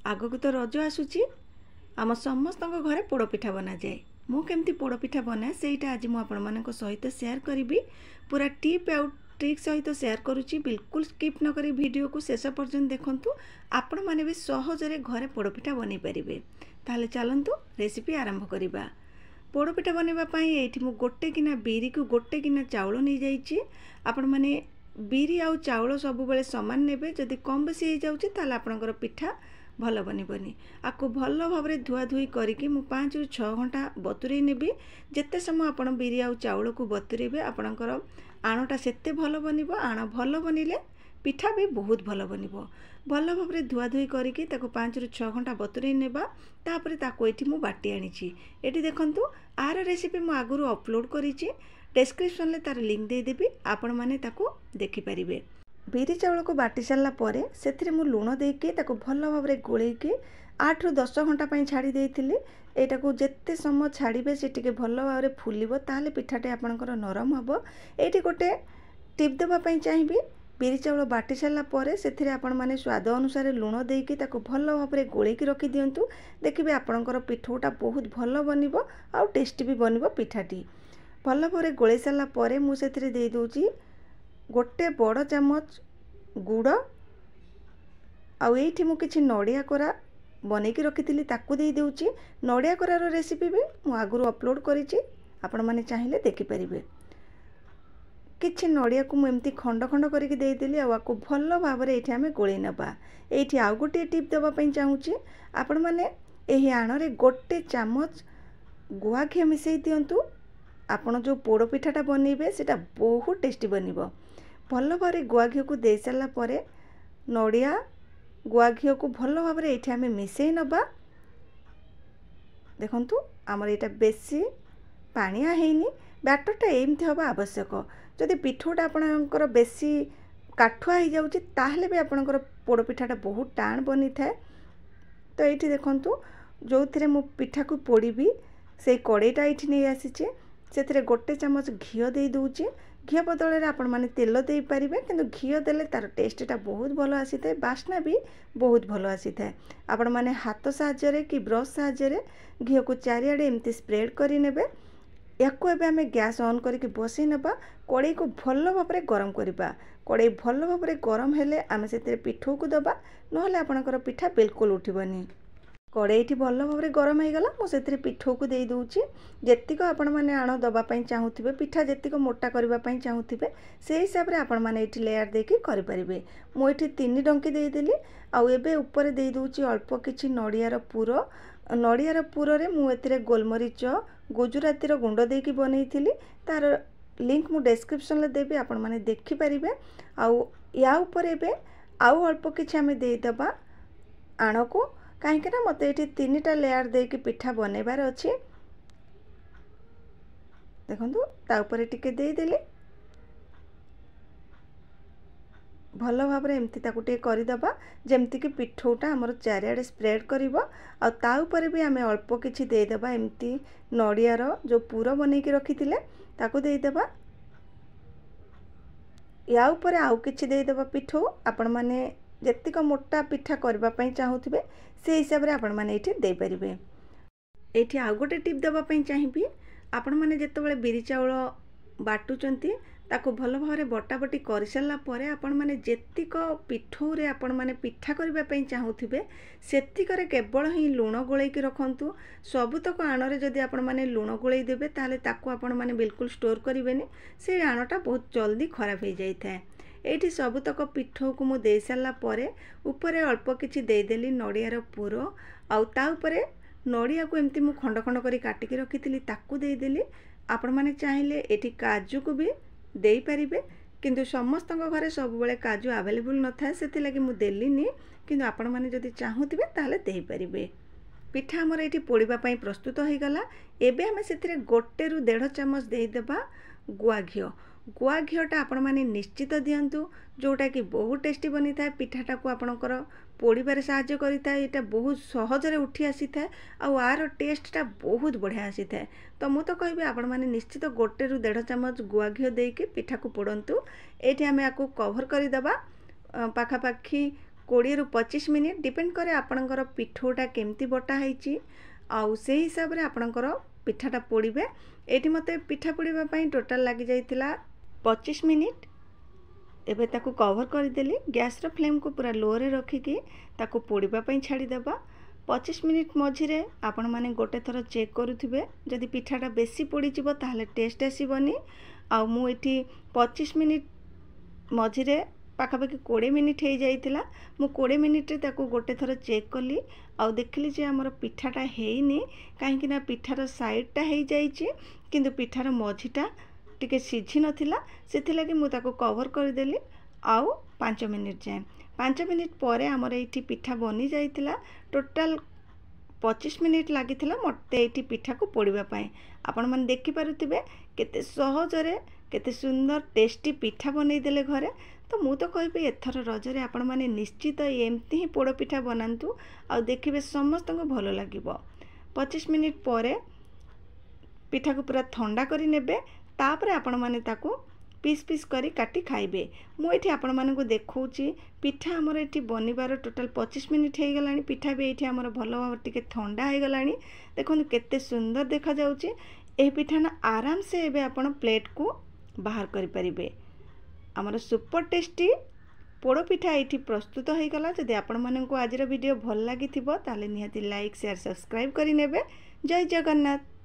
आगक तो रज आसूची आम समस्त घरे पोड़पिठा बना जाए। मु केमती पोड़पिठा बनाए सेटा आज मुझे सहित शेयर करी पूरा टिप आउट ट्रिक सहित शेयर करुच्ची। बिल्कुल स्किप न करी वीडियो को शेष पर्यंत देखंतु। आपण माने भी सहजरे घरे पोड़पिठा बनै परिबे। ताहले चलंतु रेसिपी आरंभ करिबा। पोड़पिठा बनैबा पई एठी मु गोटे गिना बिरी को गोटे गिना चाउल नै जाईची। आपण माने बिरी आउ चाउल सब बेले समान नेबे। जदि कम बेसी हो जाउची ताहले आपनकर पिठा भल बनबनी। आपको भल भाव में धुआ धुई करके मु 5 ରୁ 6 घंटा बतुरे नेबी। जेते समय आपण बिरी आउ चाउल को बतुरेबे आपनकर आणटा सेते भल बनिबो। आण भल बनिले पिठा भी बहुत भल बनिबो। भल भाव में धुआ धुई करके ताको 5 ରୁ 6 घंटा बतुरे नेबा। तापर ताको एठी मु बाटी आनीची। एठी देखंतु आर रेसिपी मु आगुरु अपलोड करिची। डिस्क्रिप्शन ले तार लिंक दे देबी। आपण माने ताको देखि परिबे। बिरी चाउल को बाटी सारा पर से मु लुण देके ताको भल भाव में गोलेकी 8 ରୁ 10 घंटा छाड़ी देइथिली। एटा को जेते समय छाड़िबे से टिके भल भाव में फुलिबो ताहले पिठाटे आपनकर नरम हबो। एठी गोटे टिप देबा पई चाहिबी। बिरी चाउल बाटी सारा पर से आपण माने स्वाद अनुसार लुण देके ताको भल भाव में गोलेकी रखि दियंतु। देखिबे आपनकर पिठोटा बहुत भल बनिबो आ टेस्टी भी बनिबो। पिठाटी भल भाव में गोले सारा पर मु सेथिरे दे दोची गोटे बड़ चामच गुड़ आउ एठी मु किछि नड़िया कोरा बनेकी रखी ताकू दे देउची। नड़िया कोरार रेसिपी भी मु आगुरु अपलोड करिछि। आपण माने चाहिए देखि परिबे। किछि नड़िया को मु एमती खंड खंड करके दे देली। आकु भल भाव में एठी आमे गोळै नबा। एठी आउ गोटे टिप देबा पई चाहूची। आपण माने एही आणरे गोटे चामच गुआ घी मिसई दियंतु। आपण जो पोड़ पिठाटा बनइबे सेटा बहुत टेस्टी बनिबो। भल भाव में गुआ घी को दे सारा पर नड़िया गुआ घी को भल भाव में ये आम मिसई नबा। देखंतु आमर यहाँ बेसी पानिया हैनी। बैटरटा एमती हवा आवश्यक। जदि पिठोटा आपणकर बेसी काठुआ हो जाउची ताहले भी आपणकर पोड़ पिठाटा बहुत टाण बनी थाए। तो ये देखंतु जो थे मु पिठा को पोड़ी से कड़ईटा ये नहीं आसीचे। से गोटे चामच घी दे दूची। घी बदल आपण माने तेल दे पारिबे। किंतु घी देले तार टेस्टटा बहुत भल आसी थाए। बास्ना भी बहुत भल आसी थाए। आपण माने हाथ साहाय्य कि ब्रश साहाय्य घी को चारिआडे एमती स्प्रेड करि नेबे। याको एबे आमे गैस ऑन करके बसई नबा। कड़ई को भल भाव में गरम करबा। कड़ई भल भाव में गरम हेले आमे सेते पिठो को दबा। नहले आपनकर पिठा बिल्कुल उठिबनी। कड़ईटी भल भाव में गरम हो गला। मुझे पिठो को दे दूची। जेतिक आपण माने आण दबा पई चाहूथिबे पिठा जेतिक मोटा करबा पई चाहूथिबे से हिसाब रे आपण माने एठी लेयर देके करि परिबे। मु एठी 3 डंकी दे देली। आउ एबे ऊपर दे दूची अल्प किछि नड़ियार पुर। नड़ियार पुर रे मु एथिरे गोलमरीच गुजराती गुंड देकी बनैथिली। तार लिंक मु डिस्क्रिप्शन ले देबी। आपण माने देखि परिबे। आउ या ऊपर एबे आउ अल्प किछि आमे दे दबा आण को। कहीं मत ये 3टा लेयर देके पिठा बनैबार अच्छी। देखंतु ता ऊपर टिके दे देली। भल भाव में एमती ताकू टिके करिदबा जेमती कि पिठोटा हमर चारिआडे स्प्रेड करिवो। आ ता ऊपर भी आमे अल्प किछि दे देबा एमती नड़ियार जो पूरा बनैकी रखिथिले ताकू दे देबा। या ऊपर आउ किछि दे देबा पिठो। आपण माने जेतिक मोटा पिठा करबा पई चाहूथिबे से हिसाब रे आपण माने एठी दे परिबे। एठी आउ गोटे टिप देबा पई चाहिबी। आपण माने जेतेबेले बिरी चाउल बाटुचंती ताको भल भाव में बटाबटी कर सारा पर आपण माने जेतिक पिठो रे आपण माने पिठा करबा पई चाहूथिबे सेतिकरे केवल ही लुण गोळैकी रखंतु। सबुतक आणरे जदि आपण माने लुण गोळै देबे ताले ताको आपण माने बिल्कुल स्टोर करिवेनी। से आणटा बहुत जल्दी खराब हो जाई थाए। एठी सबुतक पिठो को मु दे सारा पर ऊपर अल्प किछि दे देली नड़ियार पुर। आउ ता ऊपर नड़िया को एमती मु खंड खंड करी काटिकी रखिथिली ताकू दे देली। आपण माने चाहिले एठी काजू को भी दे पारिबे। किंतु समस्त घरे सब बेले काजू अवेलेबल न थाए सेति लागि मु देलिनी। किंतु आपण माने जदि चाहूथिबे ताले दे पारिबे। पिठा हमर एठी पोड़ीबा पई प्रस्तुत हो गला। एबे हमें सेतिरे 1 ରୁ 1.5 चामच दे देबा गुआ घी। गुआ घीटा आपण माने निश्चित दियंतु जोटा कि बहुत टेस्टी बनी थाए। पिठाटा को आपणकर पोड़ीबारे साहाय्य करिथाए। एटा बहुत सहजरे उठी आसी थाए। आ आर टेस्टटा बहुत बढ़िया आसी थाए। तो मु तो कहबी आपण माने निश्चित 1 ରୁ 1.5 चामच गुआ घी देके पिठा को पोड़ंतु। एठी आमे आकु कवर करि दबा पाखापाखी 20 ରୁ 25 मिनिट डिपेंड करे आपणकर पिठोटा केमती बटा होईची आउ से हिसाब रे आपणकर पिठाटा पोड़िबे। एठी मते पिठा पोड़िबा पई टोटल लागि जाइतिला 25 मिनिट। एबे ताकू कवर कर देली गैस रो फ्लेम को पूरा लो रे रखी की ताकू पोड़िबा पई छाड़ी देबा। 25 मिनिट मझिरे आपण माने गोटे थर चेक करूथिबे जदि पिठाटा बेसी पोड़ी जिवो ताहले टेस्ट आसीबनी। आ मु एठी 25 मिनिट मझिरे पाखापाखि 20 मिनिट हो जाइतिला। मु 20 मिनिट रे ताकू गोटे थर चेक कली आ देखली जे हमर पिठाटा हेइनी काहेकि ना पिठार साइडटा हो जाइछि किंतु पिठार मझिटा टिके सिझी नथिला सेथि लागि मु ताकू कवर कर देली आउ 5 मिनिट जाए। 5 मिनिट परे हमर एठी पिठा बनी जाइतिला। टोटल 25 मिनिट लागिथिला मते एठी पिठा को पोड़िबा पई। आपण मन देखि पारुथिबे केते सहज रे केते सुंदर टेस्टी पिठा बनै देले घरे। तो मु तो कहबे एथर रजरे आपण माने निश्चित एमती ही पोड़ पिठा बनांतु आ देखिबे समस्त को भलो लागिबो। 25 मिनिट परे पिठा को पूरा ठंडा करी नेबे तापरे आपण माने ताकू पीस पीस करी काटी खाइबे। मु एठी आपण माने को देखौची पिठा हमर एठी बनिबार टोटल 25 मिनिट हे गलानी। पिठा भी एठी हमर भलो भाव टिके ठंडा हे गलानी। देखोन केते सुंदर देखा जाउची। ए पिठा ना आराम से एबे आपण प्लेट को बाहर करि परिबे। हमर सुपर टेस्टी पोड़ पिठा एठी प्रस्तुत हो गला। जदि आपण माने को आजिर वीडियो भल लागिथिबो ताले निहाती लाइक शेयर सब्सक्राइब करि नेबे। जय जगन्नाथ।